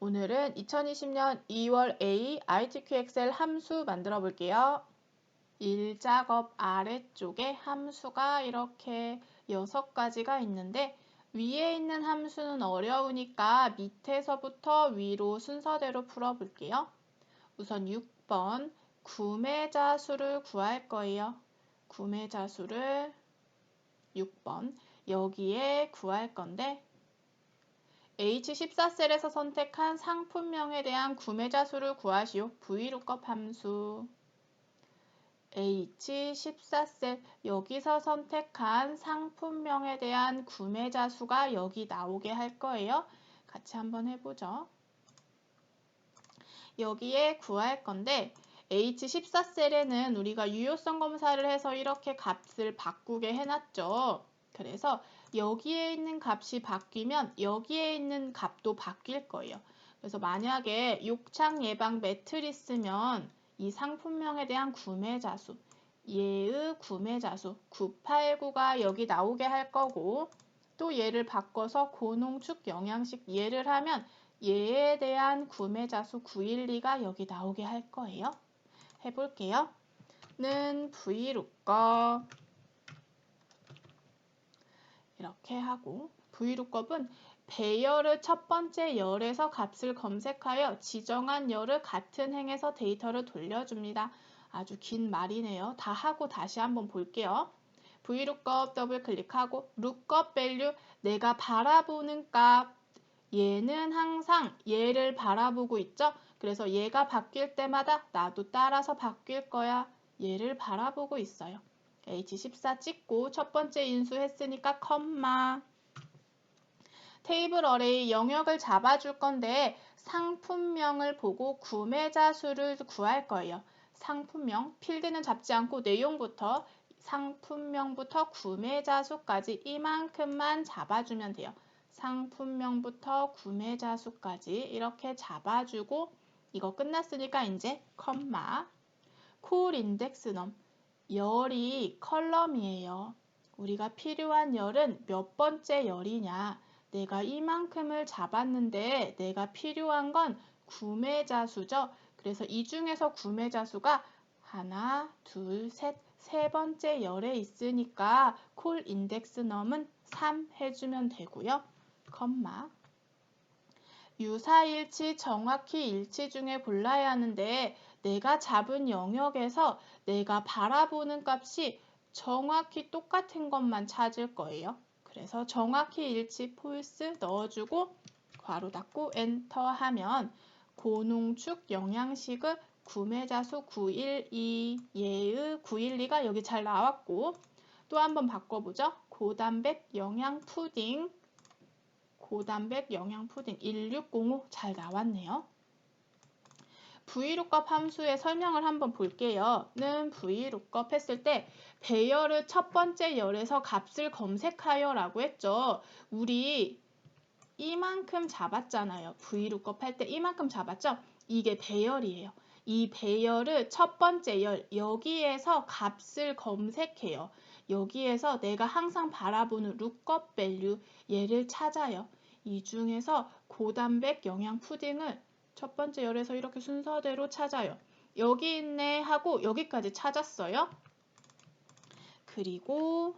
오늘은 2020년 2월 A ITQ 엑셀 함수 만들어 볼게요. 1작업 아래쪽에 함수가 이렇게 6가지가 있는데 위에 있는 함수는 어려우니까 밑에서부터 위로 순서대로 풀어 볼게요. 우선 6번 구매자 수를 구할 거예요. 구매자 수를 6번 여기에 구할 건데 H14셀에서 선택한 상품명에 대한 구매자 수를 구하시오. VLOOKUP 함수. H14셀 여기서 선택한 상품명에 대한 구매자 수가 여기 나오게 할 거예요. 같이 한번 해보죠. 여기에 구할 건데 H14셀에는 우리가 유효성 검사를 해서 이렇게 값을 바꾸게 해놨죠. 그래서 여기에 있는 값이 바뀌면 여기에 있는 값도 바뀔 거예요. 그래서 만약에 욕창 예방 매트리스면 이 상품명에 대한 구매자 수, 얘의 구매자 수 989가 여기 나오게 할 거고 또 얘를 바꿔서 고농축 영양식 얘를 하면 얘에 대한 구매자 수 912가 여기 나오게 할 거예요. 해볼게요. 는 VLOOKUP 이렇게 하고 VLOOKUP은 배열의 첫 번째 열에서 값을 검색하여 지정한 열의 같은 행에서 데이터를 돌려줍니다. 아주 긴 말이네요. 다 하고 다시 한번 볼게요. VLOOKUP 더블 클릭하고 lookup value 내가 바라보는 값 얘는 항상 얘를 바라보고 있죠. 그래서 얘가 바뀔 때마다 나도 따라서 바뀔 거야. 얘를 바라보고 있어요. H14 찍고 첫 번째 인수했으니까 컴마. 테이블 어레이 영역을 잡아줄 건데 상품명을 보고 구매자 수를 구할 거예요. 상품명, 필드는 잡지 않고 내용부터 상품명부터 구매자 수까지 이만큼만 잡아주면 돼요. 상품명부터 구매자 수까지 이렇게 잡아주고 이거 끝났으니까 이제 컴마. 콜 인덱스 넘 열이 컬럼이에요. 우리가 필요한 열은 몇 번째 열이냐. 내가 이만큼을 잡았는데 내가 필요한 건 구매자 수죠. 그래서 이 중에서 구매자 수가 하나, 둘, 셋, 세 번째 열에 있으니까 콜 인덱스 넘은 3 해주면 되고요. 컴마. 유사일치, 정확히 일치 중에 골라야 하는데 내가 잡은 영역에서 내가 바라보는 값이 정확히 똑같은 것만 찾을 거예요. 그래서 정확히 일치 폴스 넣어주고 괄호 닫고 엔터 하면 고농축 영양식의 구매자 수 912, 얘의 912가 여기 잘 나왔고 또 한번 바꿔보죠. 고단백 영양 푸딩 고단백 영양 푸딩 1605 잘 나왔네요. VLOOKUP 함수의 설명을 한번 볼게요. 는 VLOOKUP 했을 때 배열의 첫 번째 열에서 값을 검색하여 라고 했죠. 우리 이만큼 잡았잖아요. VLOOKUP 할 때 이만큼 잡았죠? 이게 배열이에요. 이 배열의 첫 번째 열, 여기에서 값을 검색해요. 여기에서 내가 항상 바라보는 lookup value, 얘를 찾아요. 이 중에서 고단백 영양 푸딩을 첫 번째 열에서 이렇게 순서대로 찾아요. 여기 있네 하고 여기까지 찾았어요. 그리고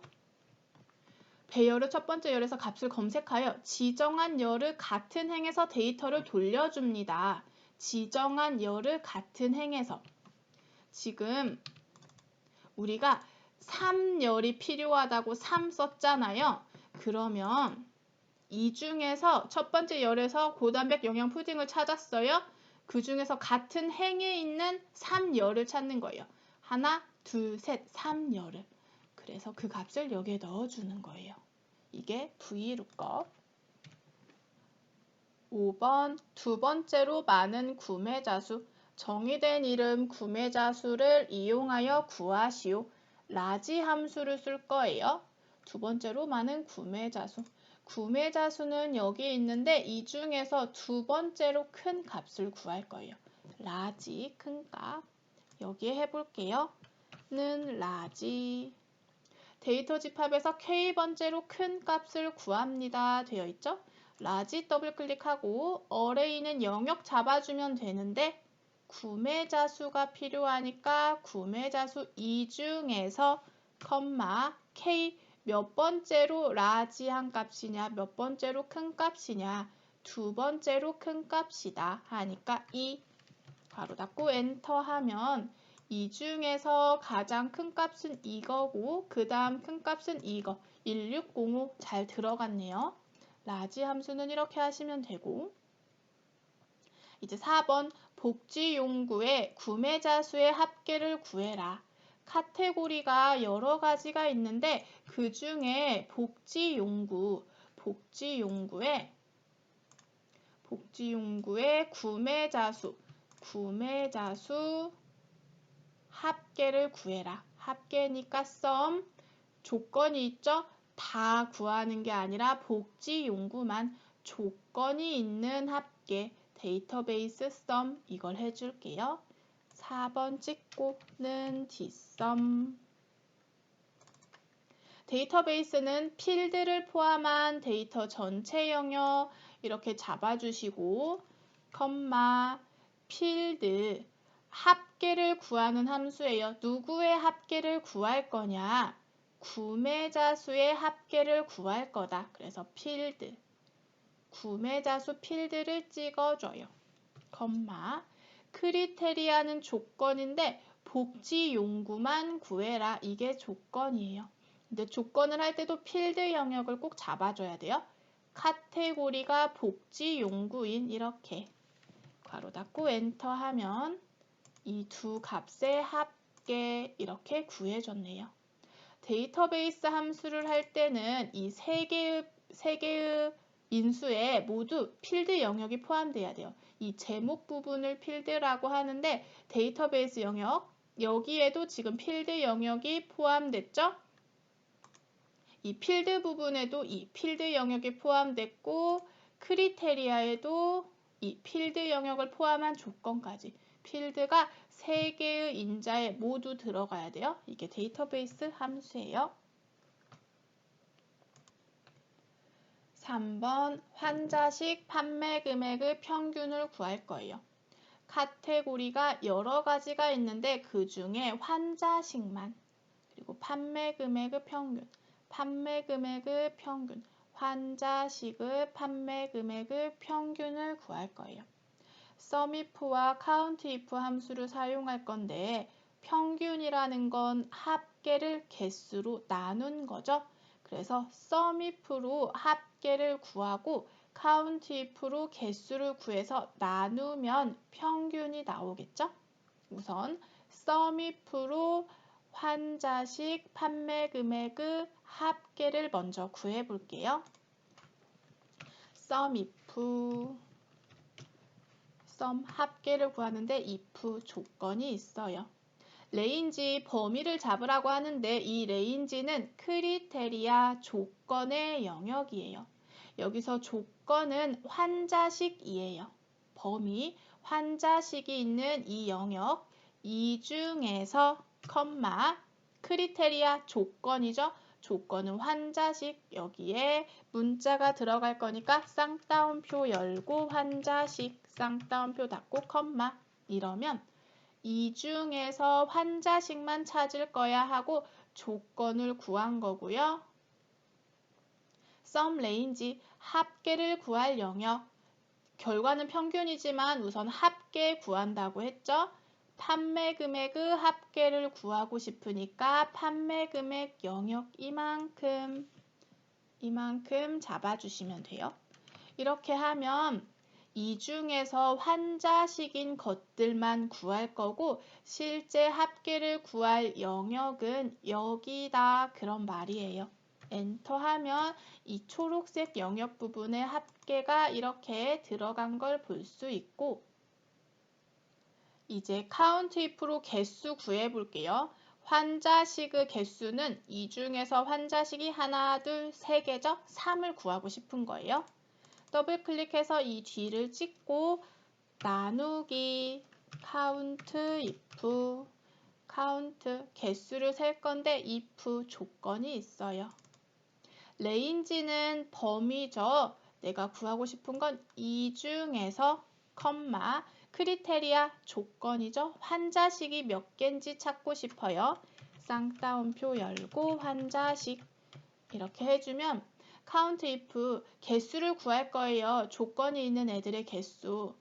배열의 첫 번째 열에서 값을 검색하여 지정한 열의 같은 행에서 데이터를 돌려줍니다. 지정한 열의 같은 행에서. 지금 우리가 3열이 필요하다고 3 썼잖아요. 그러면 이 중에서 첫 번째 열에서 고단백 영양 푸딩을 찾았어요. 그 중에서 같은 행에 있는 3열을 찾는 거예요. 하나, 둘, 셋, 3열을. 그래서 그 값을 여기에 넣어주는 거예요. 이게 VLOOKUP. 5번 두 번째로 많은 구매자 수. 정의된 이름 구매자 수를 이용하여 구하시오. 라지 함수를 쓸 거예요. 두 번째로 많은 구매자 수. 구매자 수는 여기 있는데 이 중에서 두 번째로 큰 값을 구할 거예요. 라지 큰 값. 여기에 해볼게요. 는 라지. 데이터 집합에서 K번째로 큰 값을 구합니다. 되어 있죠? 라지 더블 클릭하고 어레이는 영역 잡아주면 되는데 구매자 수가 필요하니까 구매자 수 이 중에서 K 몇 번째로 라지한 값이냐 몇 번째로 큰 값이냐 두 번째로 큰 값이다 하니까 2 괄호 닫고 엔터 하면 이 중에서 가장 큰 값은 이거고 그 다음 큰 값은 이거 1605 잘 들어갔네요. 라지 함수는 이렇게 하시면 되고 이제 4번 복지용구의 구매자 수의 합계를 구해라. 카테고리가 여러 가지가 있는데 그 중에 복지용구의 구매자 수 합계를 구해라. 합계니까 sum 조건이 있죠? 다 구하는 게 아니라 복지용구만 조건이 있는 합계 데이터베이스 sum 이걸 해줄게요. 4번 찍고는 dsum 데이터베이스는 필드를 포함한 데이터 전체 영역 이렇게 잡아주시고 필드 합계를 구하는 함수예요. 누구의 합계를 구할 거냐? 구매자 수의 합계를 구할 거다. 그래서 필드 구매자 수 필드를 찍어줘요. 크리테리아는 조건인데 복지용구만 구해라. 이게 조건이에요. 근데 조건을 할 때도 필드 영역을 꼭 잡아줘야 돼요. 카테고리가 복지용구인 이렇게 괄호 닫고 엔터 하면 이 두 값의 합계 이렇게 구해줬네요. 데이터베이스 함수를 할 때는 이 세 개의 인수에 모두 필드 영역이 포함돼야 돼요. 이 제목 부분을 필드라고 하는데 데이터베이스 영역 여기에도 지금 필드 영역이 포함됐죠? 이 필드 부분에도 이 필드 영역이 포함됐고 크리테리아에도 이 필드 영역을 포함한 조건까지 필드가 3개의 인자에 모두 들어가야 돼요. 이게 데이터베이스 함수예요. 3번 환자식 판매 금액의 평균을 구할 거예요. 카테고리가 여러 가지가 있는데 그 중에 환자식만 그리고 판매 금액의 평균 환자식의 판매 금액의 평균을 구할 거예요. SUMIF와 COUNTIF 함수를 사용할 건데 평균이라는 건 합계를 개수로 나눈 거죠. 그래서 SUMIF로 합계를 구하고 COUNTIF로 개수를 구해서 나누면 평균이 나오겠죠. 우선 SUMIF로 환자식 판매 금액의 합계를 먼저 구해 볼게요. SUMIF 합계를 구하는데 if 조건이 있어요. 레인지 범위를 잡으라고 하는데 이 레인지는 크리테리아 조건의 영역이에요. 여기서 조건은 환자식이에요. 범위 환자식이 있는 이 영역 이 중에서 크리테리아 조건이죠. 조건은 환자식 여기에 문자가 들어갈 거니까 쌍따옴표 열고 환자식 쌍따옴표 닫고 이러면 이 중에서 환자식만 찾을 거야 하고 조건을 구한 거고요. sum range 합계를 구할 영역 결과는 평균이지만 우선 합계 구한다고 했죠. 판매 금액의 합계를 구하고 싶으니까 판매 금액 영역 이만큼 잡아주시면 돼요. 이렇게 하면 이 중에서 환자식인 것들만 구할 거고 실제 합계를 구할 영역은 여기다 그런 말이에요. 엔터하면 이 초록색 영역 부분의 합계가 이렇게 들어간 걸 볼 수 있고 이제 COUNTIF로 개수 구해볼게요. 환자식의 개수는 이 중에서 환자식이 하나, 둘, 세 개죠? 3을 구하고 싶은 거예요. 더블 클릭해서 이 뒤를 찍고 나누기 count 개수를 셀 건데 if 조건이 있어요. 레인지는 범위죠. 내가 구하고 싶은 건 이 중에서 컴마 크리테리아 조건이죠. 환자식이 몇 개인지 찾고 싶어요. 쌍따옴표 열고 환자식 이렇게 해주면 count if 개수를 구할 거예요. 조건이 있는 애들의 개수.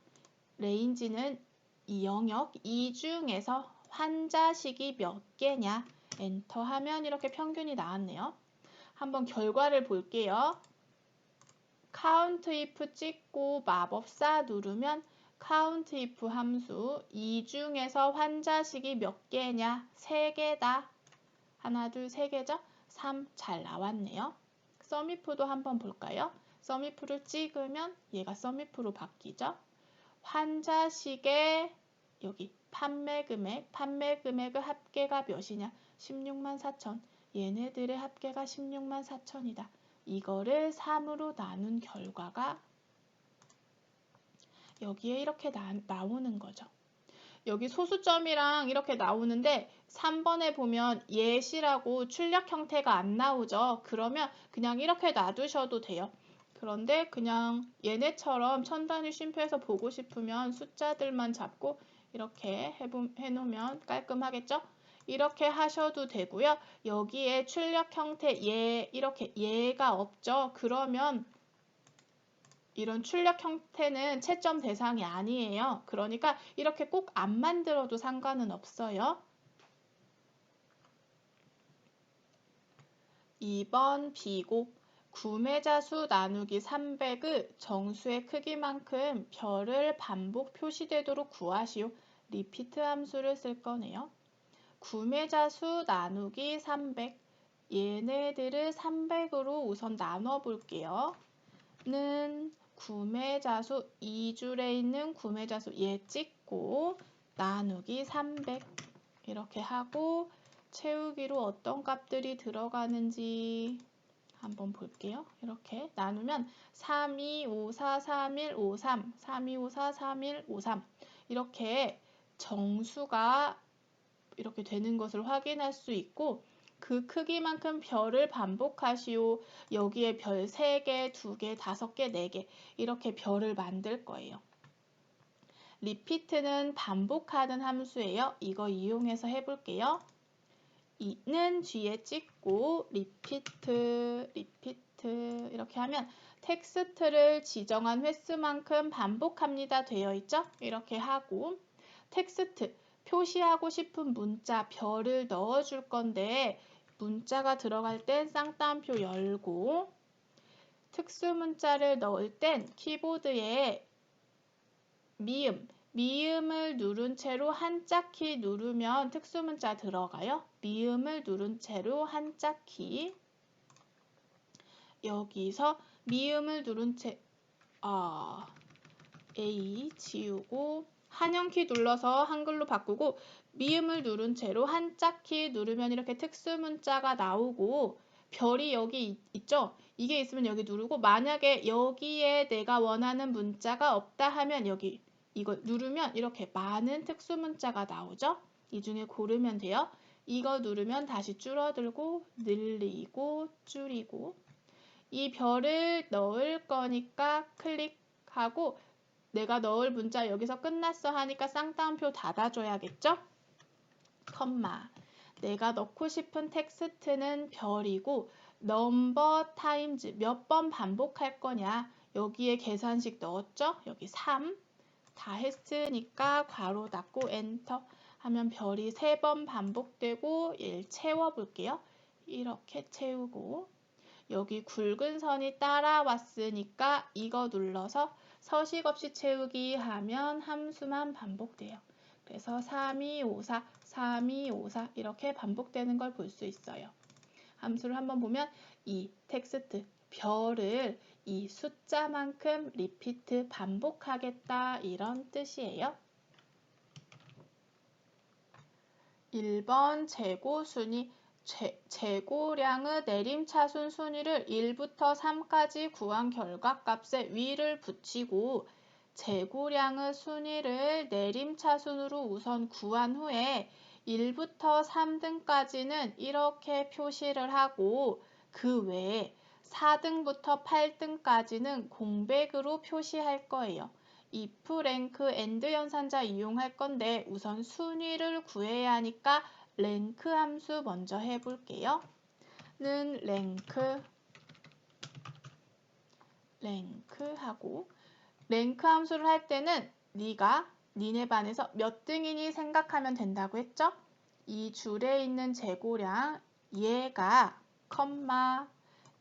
레인지는 이 영역 이 중에서 환자식이 몇 개냐. 엔터 하면 이렇게 평균이 나왔네요. 한번 결과를 볼게요. count if 찍고 마법사 누르면 count if 함수 이 중에서 환자식이 몇 개냐? 3개다. 하나, 둘, 3개죠? 3 잘 나왔네요. sumif도 한번 볼까요? sumif를 찍으면 얘가 sumif로 바뀌죠? 환자식의 여기 판매 금액의 합계가 몇이냐? 16만 4천. 얘네들의 합계가 16만 4천이다. 이거를 3으로 나눈 결과가 여기에 이렇게 나오는 거죠. 여기 소수점이랑 이렇게 나오는데 3번에 보면 예시라고 출력 형태가 안 나오죠. 그러면 그냥 이렇게 놔두셔도 돼요. 그런데 그냥 얘네처럼 천단위 쉼표에서 보고 싶으면 숫자들만 잡고 이렇게 해놓으면 깔끔하겠죠? 이렇게 하셔도 되고요. 여기에 출력 형태 이렇게 얘가 없죠? 그러면 이런 출력 형태는 채점 대상이 아니에요. 그러니까 이렇게 꼭 안 만들어도 상관은 없어요. 2번 비곡 구매자 수 나누기 300의 정수의 크기만큼 별을 반복 표시되도록 구하시오. 리피트 함수를 쓸 거네요. 구매자 수 나누기 300 얘네들을 300으로 우선 나눠 볼게요. 는 구매자 수 2줄에 있는 구매자 수 얘 찍고 나누기 300 이렇게 하고 채우기로 어떤 값들이 들어가는지 한번 볼게요. 이렇게 나누면 3, 2, 5, 4, 3, 1, 5, 3 3, 2, 5, 4, 3, 1, 5, 3 이렇게 정수가 이렇게 되는 것을 확인할 수 있고 그 크기만큼 별을 반복하시오. 여기에 별 3개, 2개, 5개, 4개 이렇게 별을 만들 거예요. 리피트는 반복하는 함수예요. 이거 이용해서 해볼게요. 이는 뒤에 찍고 리피트 이렇게 하면 텍스트를 지정한 횟수만큼 반복합니다 되어 있죠? 이렇게 하고 텍스트 표시하고 싶은 문자 별을 넣어줄 건데 문자가 들어갈 땐 쌍따옴표 열고 특수 문자를 넣을 땐 키보드에 미음을 누른 채로 한자키 누르면 특수 문자 들어가요. 미음을 누른 채로 한자키 여기서 미음을 누른 채 A 지우고 한영키 눌러서 한글로 바꾸고 미음을 누른 채로 한자키 누르면 이렇게 특수 문자가 나오고 별이 여기 있죠? 이게 있으면 여기 누르고 만약에 여기에 내가 원하는 문자가 없다 하면 여기 이거 누르면 이렇게 많은 특수 문자가 나오죠? 이 중에 고르면 돼요. 이거 누르면 다시 줄어들고 늘리고 줄이고 이 별을 넣을 거니까 클릭하고 내가 넣을 문자 여기서 끝났어 하니까 쌍따옴표 닫아줘야겠죠? 컴마 내가 넣고 싶은 텍스트는 별이고 넘버 타임즈 몇 번 반복할 거냐 여기에 계산식 넣었죠? 여기 3 다 했으니까 괄호 닫고 엔터 하면 별이 3번 반복되고 1 채워볼게요. 이렇게 채우고 여기 굵은 선이 따라왔으니까 이거 눌러서 서식 없이 채우기 하면 함수만 반복돼요. 그래서 3254, 3254 이렇게 반복되는 걸 볼 수 있어요. 함수를 한번 보면 이 텍스트 별을 이 숫자만큼 리피트 반복하겠다 이런 뜻이에요. 1번 재고순위 재고량의 내림차순 순위를 1부터 3까지 구한 결과값에 위를 붙이고 재고량의 순위를 내림차순으로 우선 구한 후에 1부터 3등까지는 이렇게 표시를 하고 그 외에 4등부터 8등까지는 공백으로 표시할 거예요. if, rank, and 연산자 이용할 건데 우선 순위를 구해야 하니까 rank 함수 먼저 해볼게요. 는 rank 하고 rank 함수를 할 때는 니네 반에서 몇 등이니 생각하면 된다고 했죠? 이 줄에 있는 재고량 얘가 컴마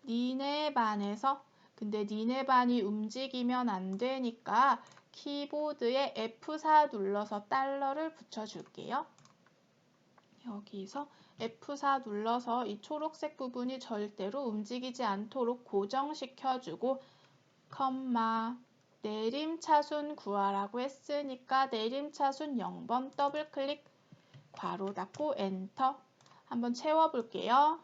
니네 반에서 근데 니네 반이 움직이면 안 되니까 키보드에 F4 눌러서 달러를 붙여줄게요. 여기서 F4 눌러서 이 초록색 부분이 절대로 움직이지 않도록 고정시켜주고 컴마 내림차순 구하라고 했으니까 내림차순 0번 더블클릭 괄호 닫고 엔터 한번 채워볼게요.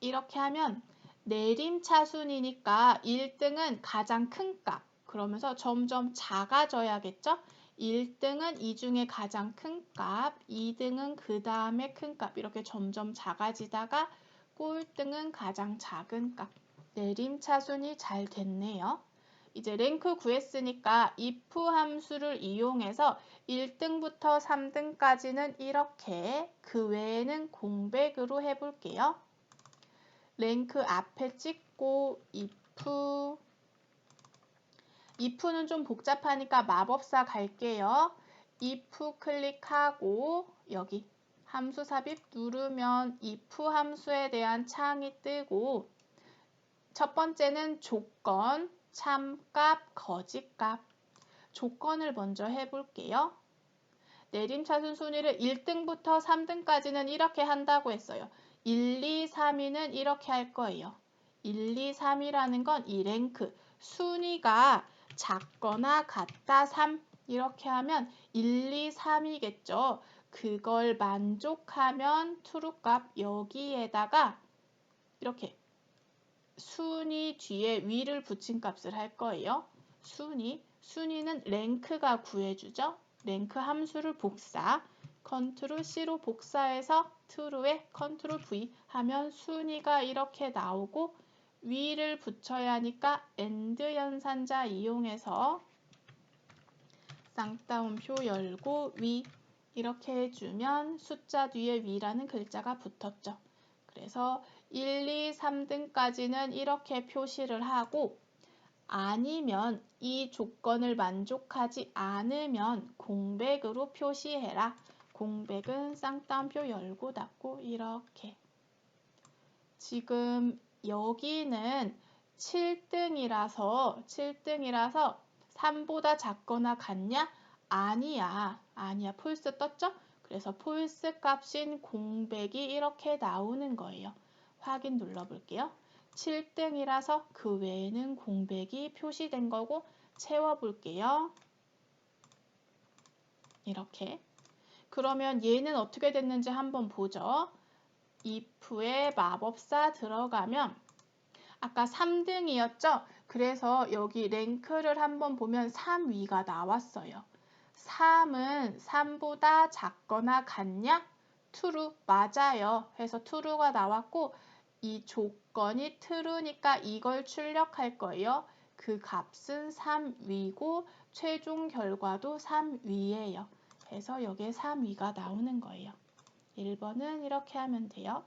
이렇게 하면 내림차순이니까 1등은 가장 큰 값 그러면서 점점 작아져야겠죠? 1등은 이 중에 가장 큰 값, 2등은 그 다음에 큰 값 이렇게 점점 작아지다가 꼴등은 가장 작은 값 내림차순이 잘 됐네요. 이제 랭크 구했으니까 if 함수를 이용해서 1등부터 3등까지는 이렇게 그 외에는 공백으로 해볼게요. 랭크 앞에 찍고 if는 좀 복잡하니까 마법사 갈게요. if 클릭하고 여기 함수 삽입 누르면 if 함수에 대한 창이 뜨고 첫 번째는 조건, 참값, 거짓값. 조건을 먼저 해볼게요. 내림차순 순위를 1등부터 3등까지는 이렇게 한다고 했어요. 1, 2, 3위는 이렇게 할 거예요. 1, 2, 3이라는 건 이 랭크, 순위가 작거나 같다 3 이렇게 하면 1, 2, 3이겠죠. 그걸 만족하면 true값 여기에다가 이렇게 순위 뒤에 위를 붙인 값을 할 거예요. 순위는 랭크가 구해주죠. 랭크 함수를 복사, 컨트롤 C로 복사해서 true에 컨트롤 V 하면 순위가 이렇게 나오고 위를 붙여야 하니까 AND 연산자 이용해서 쌍따옴표 열고 위 이렇게 해주면 숫자 뒤에 위라는 글자가 붙었죠. 그래서 1, 2, 3등까지는 이렇게 표시를 하고 아니면 이 조건을 만족하지 않으면 공백으로 표시해라. 공백은 쌍따옴표 열고 닫고 이렇게. 지금 여기는 7등이라서 3보다 작거나 같냐? 아니야. 폴스 떴죠? 그래서 폴스 값인 공백이 이렇게 나오는 거예요. 확인 눌러볼게요. 7등이라서 그 외에는 공백이 표시된 거고 채워볼게요. 이렇게. 그러면 얘는 어떻게 됐는지 한번 보죠. if에 마법사 들어가면 아까 3등이었죠? 그래서 여기 랭크를 한번 보면 3위가 나왔어요. 3은 3보다 작거나 같냐? true 맞아요. 해서 true가 나왔고 이 조건이 true니까 이걸 출력할 거예요. 그 값은 3위고 최종 결과도 3위예요. 그래서 여기에 3위가 나오는 거예요. 1번은 이렇게 하면 돼요.